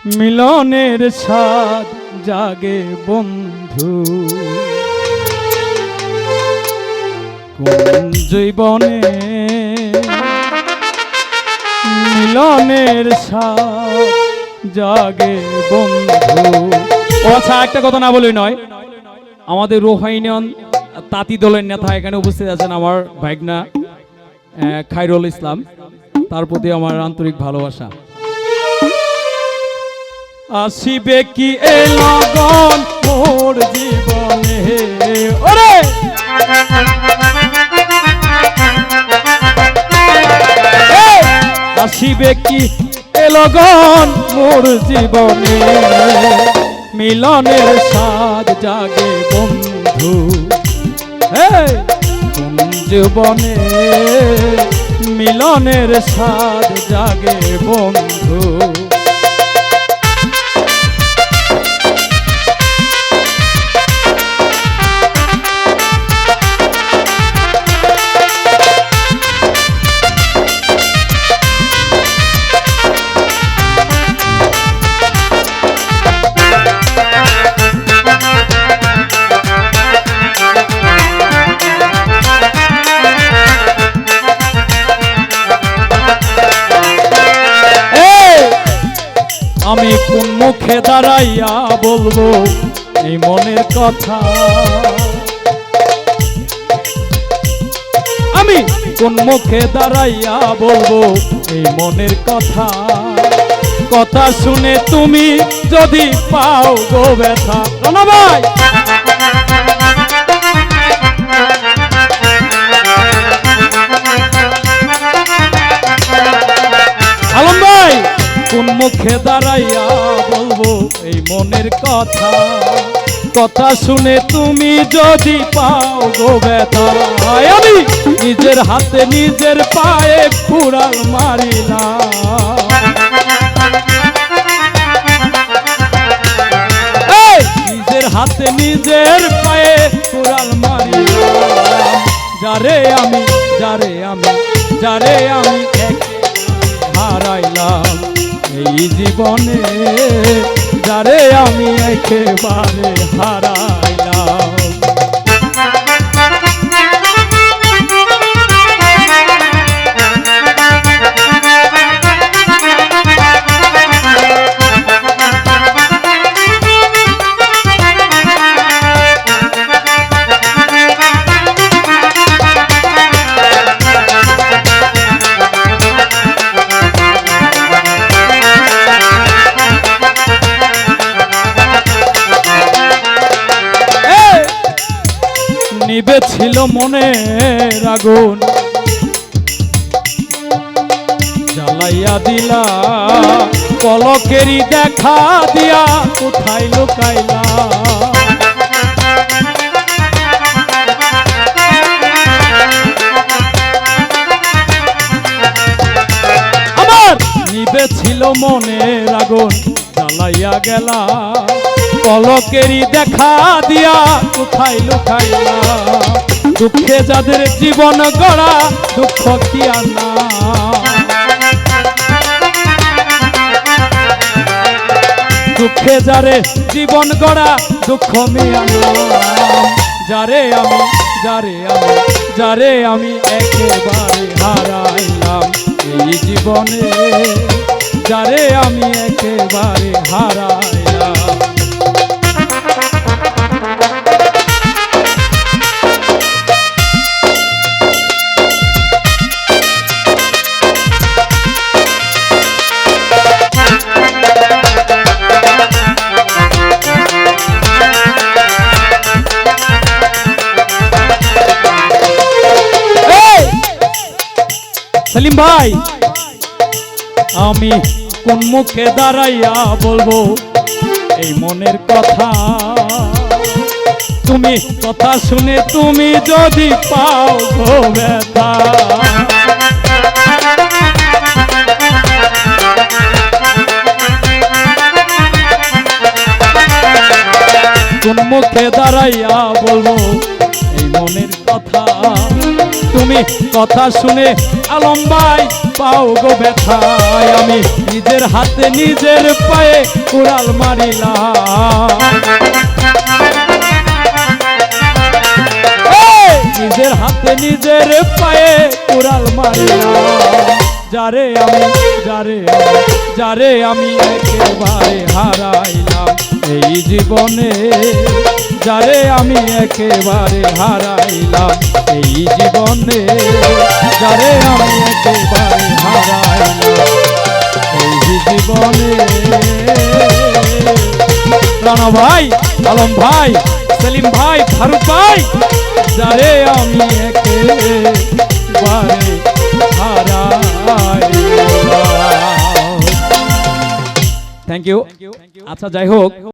মিলনের স্বাদ জাগে বন্ধু কোন জীবনে মিলনের স্বাদ জাগে বন্ধু। ও আচ্ছা, একটা কথা না বলেই নয়, আমাদের রোহাইনিয়ন তাঁতি দলের নেতা এখানে উপস্থিত আছেন, আমার ভাইগনা খায়রুল ইসলাম, তার প্রতি আমার আন্তরিক ভালোবাসা। আসিবে কি এ লগন মোর জীবনে, ওরে আসিবে কি এ লগন মোর জীবনে মিলনের স্বাদ জাগে বন্ধু, কোন জীবনে মিলনের স্বাদ জাগে বন্ধু। আমি কোন মুখে দাঁড়াইয়া বলবো এই মনের কথা, আমি কোন মুখে দাঁড়াইয়া বলবো এই মনের কথা, কথা শুনে তুমি যদি পাও গো ব্যথা। রানা ভাই আলম ভাই, কোন মুখে দাঁড়াইয়া বলবো এই মনের কথা, কথা শুনে তুমি যদি পাও গো ব্যথা, আমি নিজের হাতে নিজের পায়ে কুড়াল মারিলাম, নিজের হাতে নিজের পায়ে কুড়াল মারিলাম, যারে আমি যারে আমি যারে আমি হারাইলাম এই জীবনে, যারে আমি একেবারে হারাইলাম। নিবে ছিল মনের আগুন জ্বালাইয়া দিলা, পলকেরই দেখা দিয়া কোথায় লুকাইলা, আমার নিবে ছিল মনের আগুন জ্বালাইয়া গেলা, পলকেরই দেখা দিয়া কোথায় লুকাইলা, দুঃখে যাদের জীবন গড়া দুঃখ কি আনা, দুঃখে যারে জীবন গড়া দুঃখ মিয়ালাম, যারে আমি যারে আমি যারে আমি একেবারে হারাইলাম এই জীবনে, যারে আমি একেবারে হারাইলাম। সেলিম ভাই, আমি কোন মুখে দাঁড়াইয়া বলবো এই মনের কথা, তুমি কথা শুনে তুমি যদি পাও গো ব্যথা, কোন মুখে দাঁড়াইয়া বলবো এই মনের কথা, তুমি কথা শুনে আলম ভাই পাও গো ব্যথায়, আমি নিজের হাতে নিজের পায়ে কুড়াল মারিলাম, নিজের হাতে নিজের পায়ে কুড়াল মারিলাম। যারে আমি যারে আমি একেবারে হারাইলাম এই জীবনে, যারে আমি একেবারে হারাইলাম এই জীবনে, যারে আমি একেবারে হারাইলাম এই জীবনে। রানা ভাই, আলম ভাই, সেলিম ভাই, ফারুক ভাই, যারে আমি একেবারে হারাইলাম। Thank you. আচ্ছা যাই হোক।